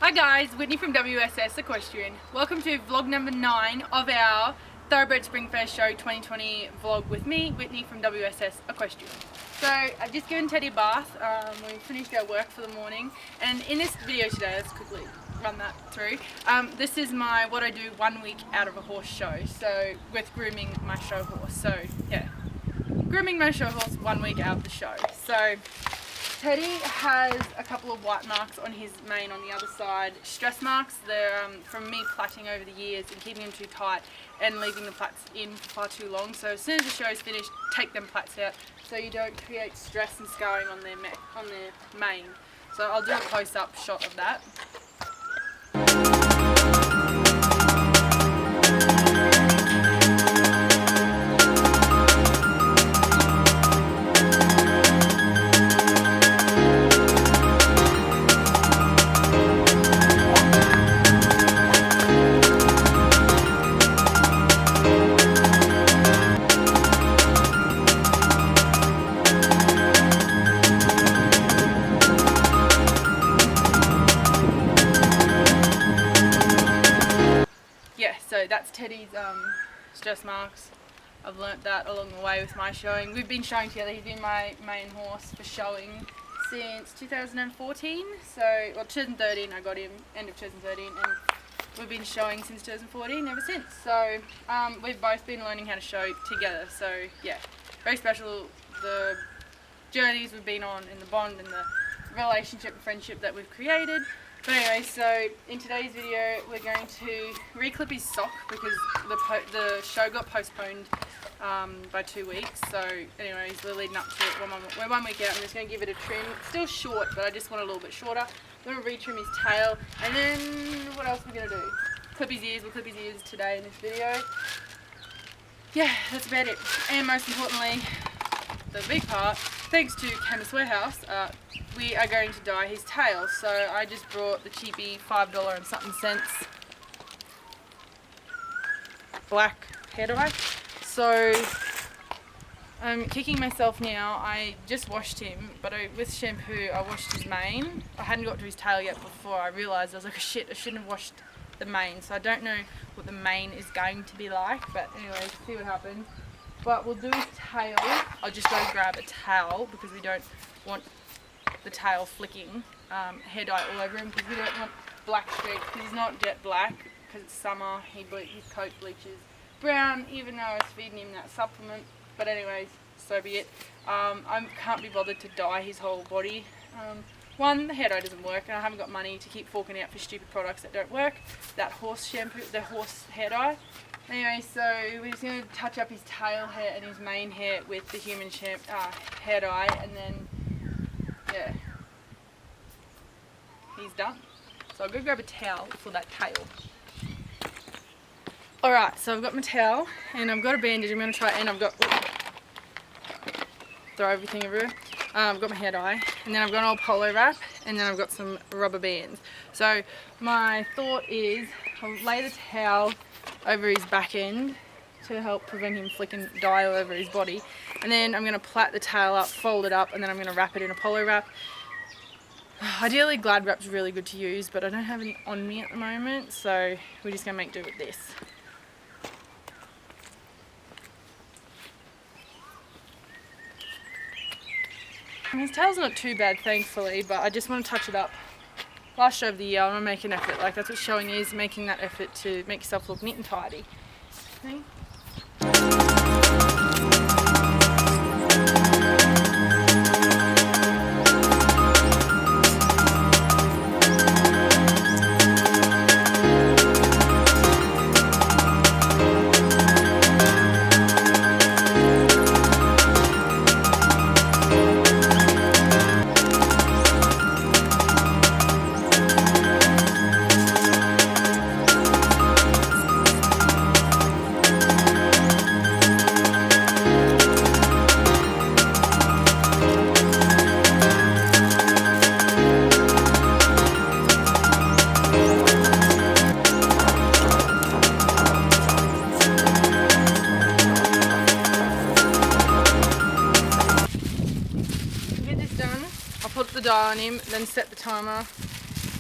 Hi guys, Whitney from WSS EQUESTRIAN. Welcome to vlog number 9 of our Thoroughbred Spring Fair Show 2020 vlog with me, Whitney from WSS EQUESTRIAN. So I've just given Teddy a bath, we finished our work for the morning, and in this video today, let's quickly run that through. This is my what I do 1 week out of a horse show, so with grooming my show horse. So yeah, grooming my show horse 1 week out of the show. So Teddy has a couple of white marks on his mane on the other side, stress marks. They're from me plaiting over the years and keeping them too tight and leaving the plaits in for far too long. So as soon as the show is finished, take them plaits out so you don't create stress and scarring on their mane. So I'll do a close-up shot of that. So that's Teddy's stress marks. I've learnt that along the way with my showing. We've been showing together. He's been my main horse for showing since 2014. So, well, 2013 I got him, end of 2013, and we've been showing since 2014 ever since. So we've both been learning how to show together. So yeah, very special, the journeys we've been on and the bond and the relationship and friendship that we've created. But anyway, so in today's video we're going to re-clip his sock because the show got postponed by 2 weeks. So anyways, we're leading up to it. We're 1 week out. I'm just going to give it a trim. It's still short, but I just want a little bit shorter. I'm going to re-trim his tail, and then what else are we going to do? Clip his ears. We'll clip his ears today in this video. Yeah, that's about it. And most importantly, the big part, thanks to Chemist Warehouse, we are going to dye his tail. So I just brought the cheapy $5 and something cents black hair dye. So I'm kicking myself now. I just washed him, but with shampoo I washed his mane. I hadn't got to his tail yet before I realised. I was like, oh shit, I shouldn't have washed the mane. So I don't know what the mane is going to be like, but anyway, see what happens. But we'll do his tail. I'll just go grab a towel because we don't want the tail flicking hair dye all over him, because we don't want black streaks, because he's not jet black because it's summer. His coat bleaches brown even though I was feeding him that supplement. But anyways, so be it. I can't be bothered to dye his whole body. One, the hair dye doesn't work, and I haven't got money to keep forking out for stupid products that don't work. That horse shampoo, the horse hair dye. Anyway, so we're just going to touch up his tail hair and his mane hair with the human hair dye, and then yeah, he's done. So I'll go grab a towel for that tail. Alright, so I've got my towel and I've got a bandage. I'm going to try, and I've got, throw everything everywhere. I've got my hair dye, and then I've got an old polo wrap, and then I've got some rubber bands. So my thought is I'll lay the towel over his back end to help prevent him flicking dye all over his body, and then I'm going to plait the tail up, fold it up, and then I'm going to wrap it in a polo wrap. Ideally Glad wrap's really good to use, but I don't have any on me at the moment, so we're just going to make do with this. His tail's not too bad, thankfully, but I just want to touch it up. Last show of the year, I want to make an effort. Like, that's what showing is, making that effort to make yourself look neat and tidy. Okay? Dye on him, then set the timer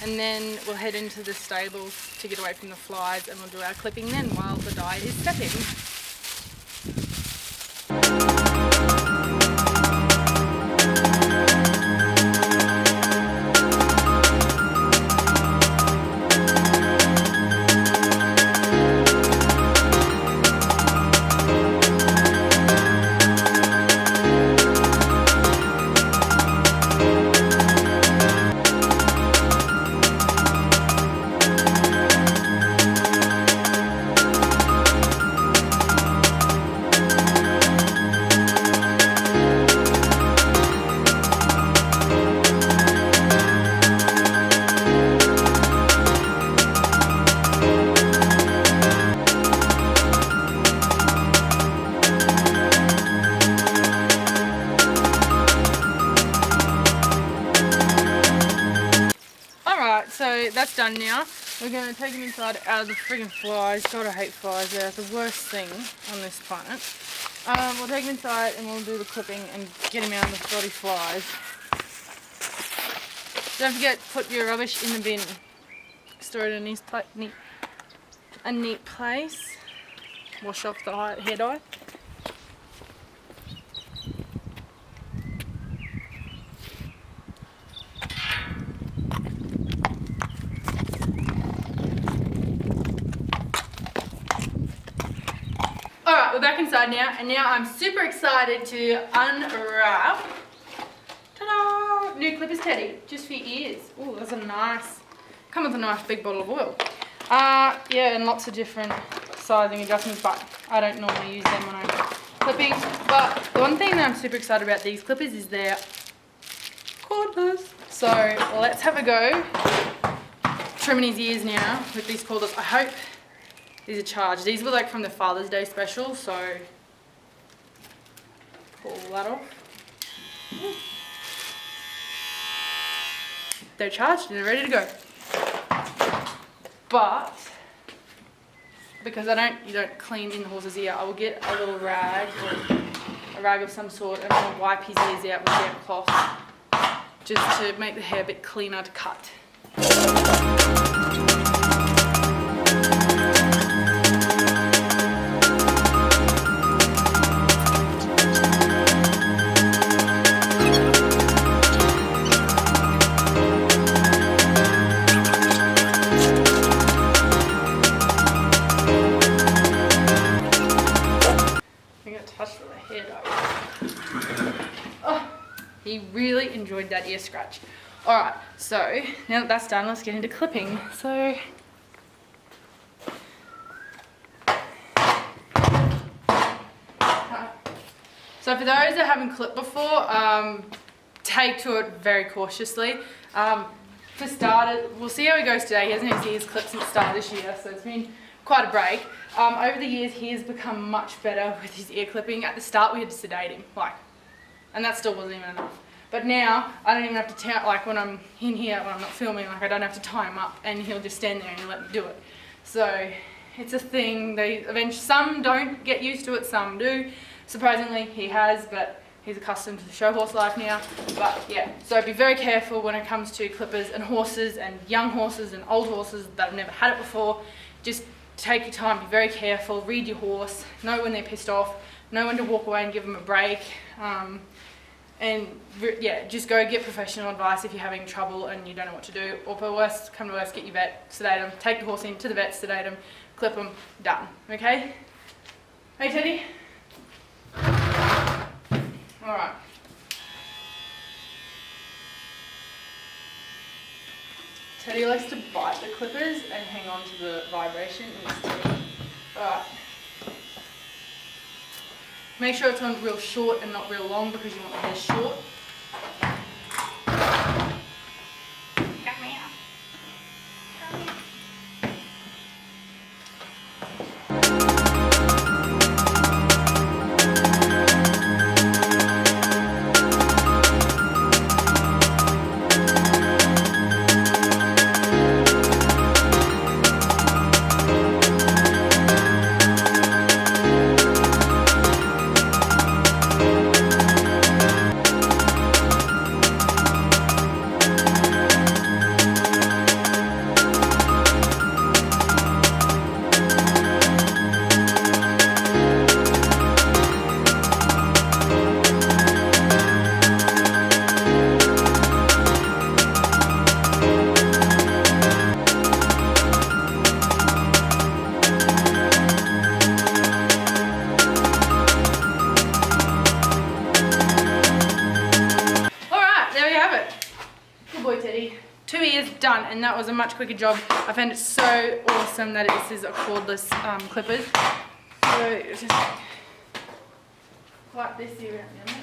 and then we'll head into the stables to get away from the flies, and we'll do our clipping then while the dye is setting. So that's done now. We're going to take him inside out of the friggin' flies. God, I hate flies. They're the worst thing on this planet. We'll take him inside and we'll do the clipping and get him out of the bloody flies. Don't forget, put your rubbish in the bin. Store it in a neat place. Wash off the hair dye. Alright, we're back inside now, and now I'm super excited to unwrap, ta-da, new Clippers Teddy, just for your ears. Ooh, that's a nice, come with a nice big bottle of oil. Yeah, and lots of different sizing adjustments, but I don't normally use them when I'm clipping. But the one thing that I'm super excited about these clippers is they're cordless. So let's have a go trimming his ears now with these cordless. I hope these are charged. These were like from the Father's Day special, so pull that off. They're charged and they're ready to go. But because you don't clean in the horse's ear, I will get a little rag or a rag of some sort, and I'll wipe his ears out with damp cloth just to make the hair a bit cleaner to cut. He really enjoyed that ear scratch. Alright, so now that that's done, let's get into clipping. So for those that haven't clipped before, take to it very cautiously. For starters, we'll see how he goes today. He hasn't had his ears clipped since the start of this year, so it's been quite a break. Over the years, he has become much better with his ear clipping. At the start, we had to sedate him, and that still wasn't even enough. But now, I don't even have to like when I'm in here, when I'm not filming, I don't have to tie him up, and he'll just stand there and let me do it. So it's a thing. Some don't get used to it, some do. Surprisingly, he has, but he's accustomed to the show horse life now. But yeah, so be very careful when it comes to clippers and horses and young horses and old horses that have never had it before. Just take your time, be very careful, read your horse, know when they're pissed off, know when to walk away and give them a break. And yeah, just go get professional advice if you're having trouble and you don't know what to do. Or for worst, come to worst, get your vet, sedate them, take the horse in to the vet, sedate them, clip them, done. Okay? Hey Teddy? Alright. Teddy likes to bite the clippers and hang on to the vibration in his teeth. Alright. Make sure it's on real short and not real long because you want the hair short. Come here. Come here. boy, Teddy. 2 ears done, and that was a much quicker job. I found it so awesome that this is a cordless clippers. So just wipe this ear around the end.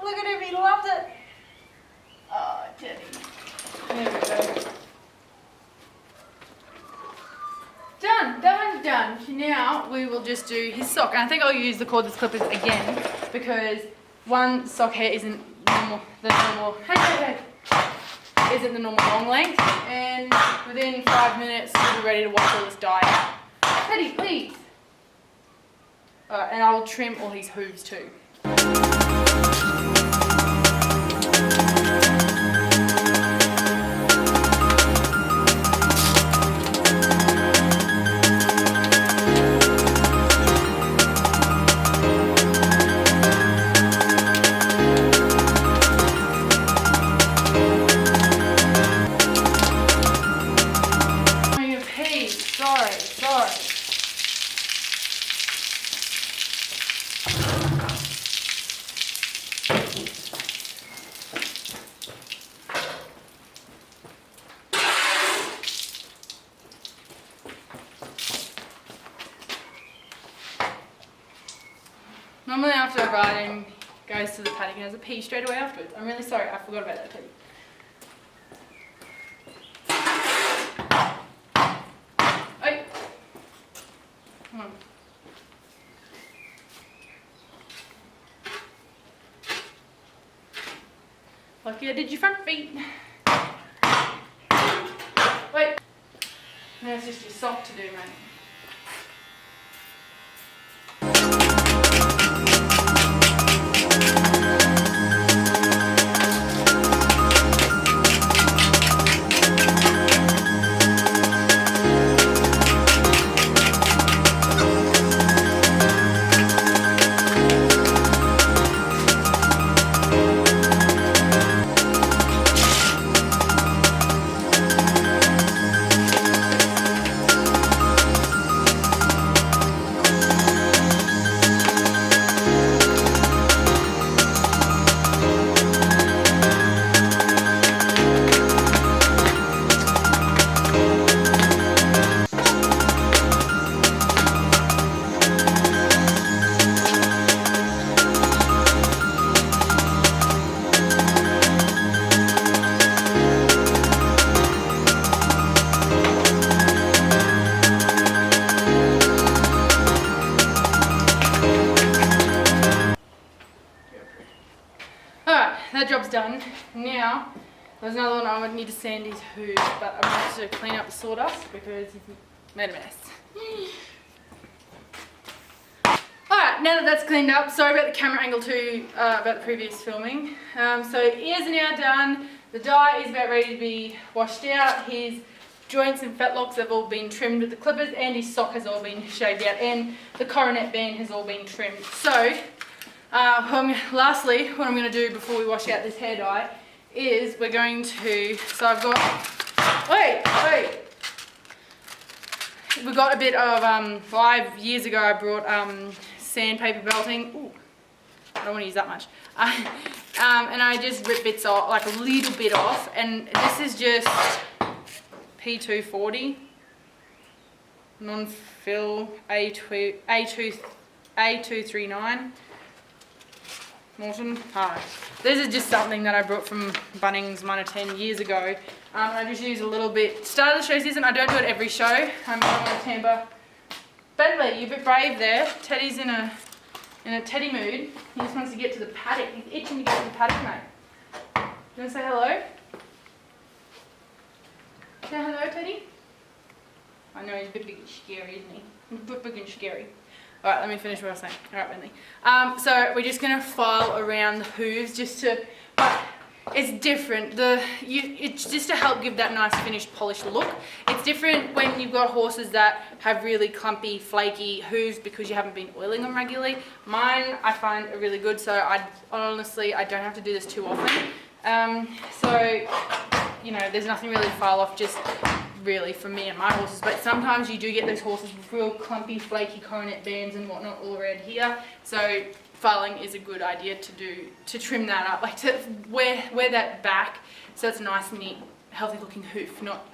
Look at him, he loves it. Oh, Teddy. There we go. Done. That one's done. Now we will just do his sock. And I think I'll use the cordless clippers again because one sock hair isn't isn't the normal long length, and within 5 minutes we'll be ready to wash all this dye out. Teddy, please. And I will trim all his hooves too. Normally after riding, goes to the paddock and has a pee straight away afterwards. I'm really sorry, I forgot about that, Teddy. Oi! Come on. Lucky I did your front feet. Wait. Now it's just your sock to do, mate. That job's done. Now, there's another one I would need to sand his hooves, but I'm going to have to clean up the sawdust because he's made a mess. Alright, now that that's cleaned up, sorry about the camera angle too, about the previous filming. So ears are now done, the dye is about ready to be washed out, his joints and fetlocks have all been trimmed with the clippers, and his sock has all been shaved out, and the coronet band has all been trimmed. So, lastly, what I'm going to do before we wash out this hair dye is we're going to, so I've got, wait, we've got a bit of, 5 years ago I brought sandpaper belting. Ooh, I don't want to use that much. And I just rip bits off, like a little bit off, and this is just P240, non-fill A239. Morton. This is just something that I brought from Bunnings 10 years ago. I just use a little bit. Start of the show season, I don't do it every show. I don't want to tamper. Bentley, you're a bit brave there. Teddy's in a Teddy mood. He just wants to get to the paddock. He's itching to get to the paddock, mate. You want to say hello? Say hello, Teddy. I know he's a bit big and scary, isn't he? He's a bit big and scary. Alright, let me finish what I was saying. Alright, Bentley. So we're just going to file around the hooves just to, but it's different. It's just to help give that nice finished polished look. It's different when you've got horses that have really clumpy, flaky hooves because you haven't been oiling them regularly. Mine I find are really good, so honestly I don't have to do this too often. So, you know, there's nothing really to file off, just really for me and my horses, but sometimes you do get those horses with real clumpy, flaky coronet bands and whatnot all around here. So filing is a good idea to trim that up, like to wear that back so it's a nice, neat, healthy looking hoof, not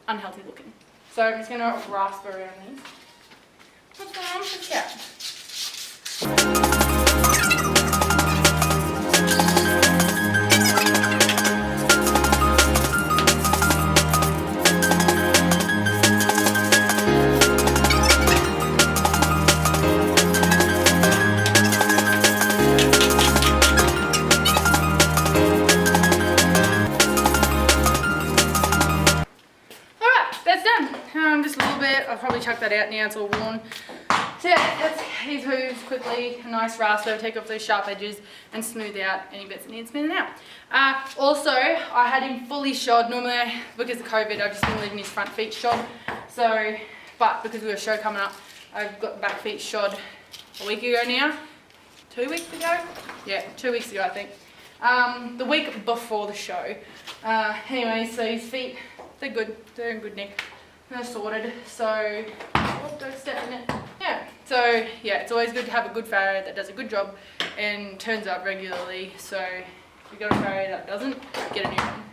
unhealthy looking. So I'm just going to rasp around these. What's going on with the cat? I'll probably chuck that out now, it's all worn. So yeah, that's his hooves quickly, a nice rasp, take off those sharp edges and smooth out any bits that need smoothing out. Also, I had him fully shod. Normally, because of COVID, I've just been leaving his front feet shod. So, but because we have a show coming up, I've got the back feet shod a week ago now. 2 weeks ago? Yeah, 2 weeks ago I think. The week before the show. Anyway, so his feet, they're good, they're in good nick. They're sorted, so don't step in it. Yeah, so yeah, it's always good to have a good farrier that does a good job and turns up regularly. So if you've got a farrier that doesn't, get a new one.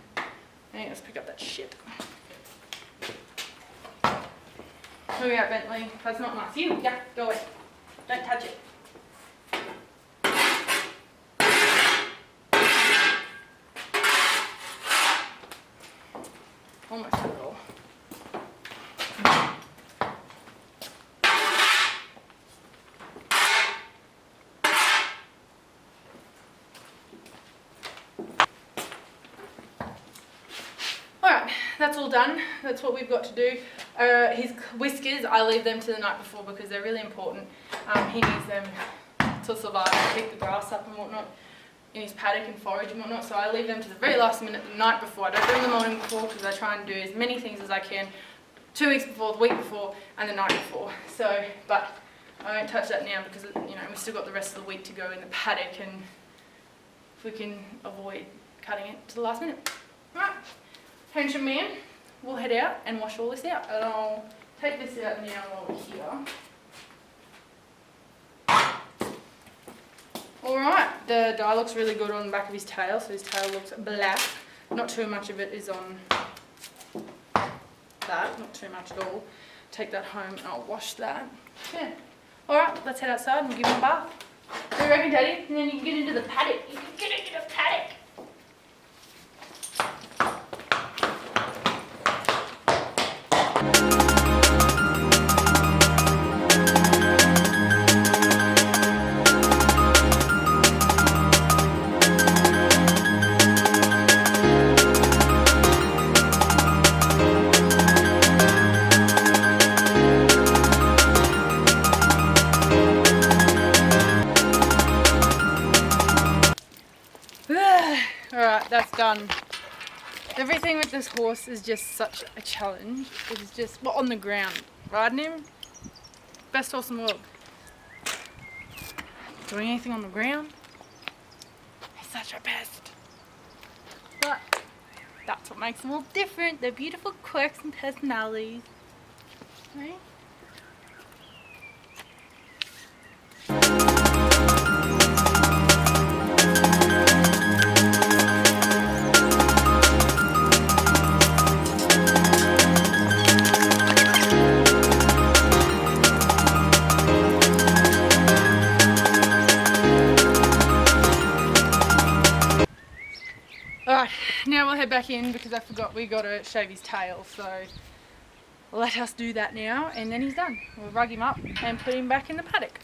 Okay, let's pick up that shit. Move out, Bentley. That's not nice. You, yeah, go away. Don't touch it. Almost had it all. That's all done. That's what we've got to do. His whiskers, I leave them to the night before because they're really important. He needs them to survive and pick the grass up and whatnot in his paddock and forage and whatnot. So I leave them to the very last minute, the night before. I don't do them the morning before because I try and do as many things as I can 2 weeks before, the week before, and the night before. So, but I won't touch that now because, you know, we've still got the rest of the week to go in the paddock, and if we can avoid cutting it to the last minute. Right. Pension man, we'll head out and wash all this out. And I'll take this out now while we're here. Alright, the dye looks really good on the back of his tail, so his tail looks black. Not too much of it is on that, not too much at all. Take that home and I'll wash that. Yeah. Alright, let's head outside and we'll give him a bath. What do you reckon, Daddy? And then you can get into the paddock. You can get into the paddock. Alright, that's done. Everything with this horse is just such a challenge. It is just, well, on the ground. Riding him, best horse in the world. Doing anything on the ground, he's such a pest. But that's what makes them all different. They're beautiful quirks and personalities. Right? Alright, now we'll head back in because I forgot we got to shave his tail, so let us do that now and then he's done. We'll rug him up and put him back in the paddock.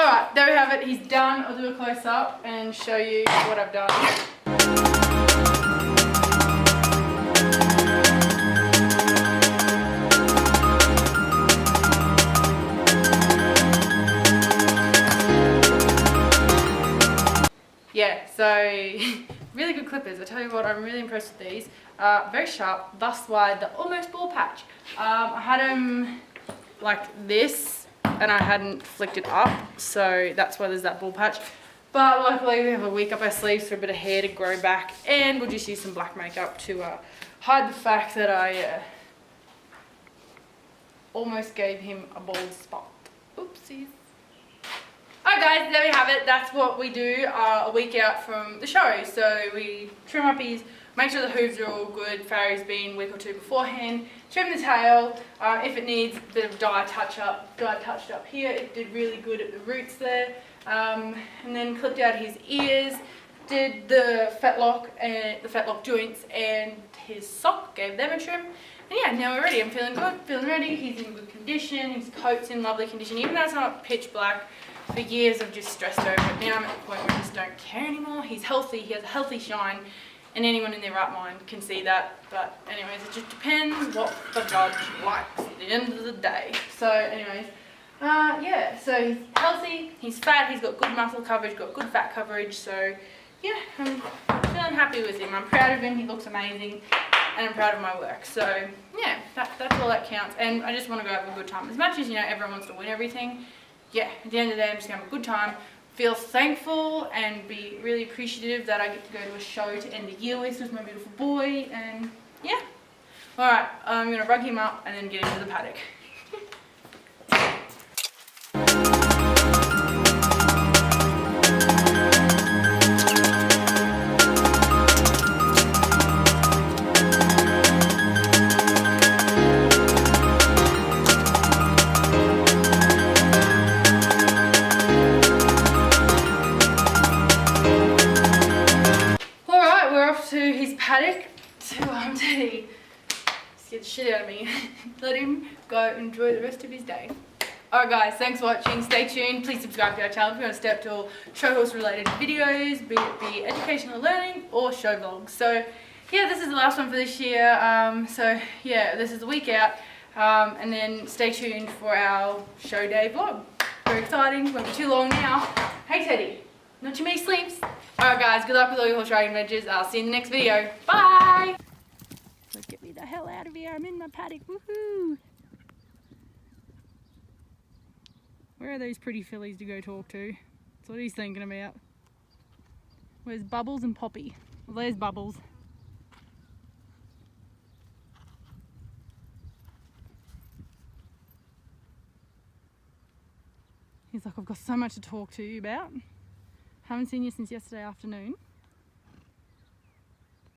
Alright, there we have it. He's done. I'll do a close up and show you what I've done. Yeah, so really good clippers. I tell you what, I'm really impressed with these. Very sharp, thus wide, the almost ball patch. I had them like this and I hadn't flicked it up, so that's why there's that ball patch. But luckily we have a week up our sleeves for a bit of hair to grow back, and we'll just use some black makeup to hide the fact that I almost gave him a bald spot. Oopsies. Alright guys, there we have it. That's what we do a week out from the show. So we trim up his, make sure the hooves are all good. Farrie's been a week or two beforehand. Trim the tail. If it needs a bit of dye touched up here. It did really good at the roots there. And then clipped out his ears. Did the fetlock joints and his sock. Gave them a trim. And yeah, now we're ready. I'm feeling good, feeling ready. He's in good condition. His coat's in lovely condition. Even though it's not pitch black. For years I've just stressed over it. Now I'm at the point where I just don't care anymore. He's healthy, he has a healthy shine, and anyone in their right mind can see that. But anyways, it just depends what the judge likes at the end of the day. So anyways, yeah, so he's healthy, he's fat, he's got good muscle coverage, got good fat coverage, so yeah, I'm feeling happy with him. I'm proud of him, he looks amazing, and I'm proud of my work. So yeah, that's all that counts, and I just want to go have a good time. As much as, you know, everyone wants to win everything, yeah, at the end of the day, I'm just going to have a good time, feel thankful and be really appreciative that I get to go to a show to end the year with my beautiful boy, and yeah. Alright, I'm going to rug him up and then get into the paddock. Paddock to Teddy. Scared the shit out of me. Let him go enjoy the rest of his day. Alright guys, thanks for watching. Stay tuned. Please subscribe to our channel if you want to step to all show horse related videos, be it be educational learning or show vlogs. So yeah, this is the last one for this year. So yeah, this is the week out. And then stay tuned for our show day vlog. Very exciting, won't be too long now. Hey Teddy, not too many sleeps. Alright guys, good luck with all your horse riding adventures. I'll see you in the next video. Bye! Let's get me the hell out of here. I'm in my paddock. Woohoo! Where are those pretty fillies to go talk to? That's what he's thinking about. Where's Bubbles and Poppy? Well, there's Bubbles. He's like, I've got so much to talk to you about. Haven't seen you since yesterday afternoon.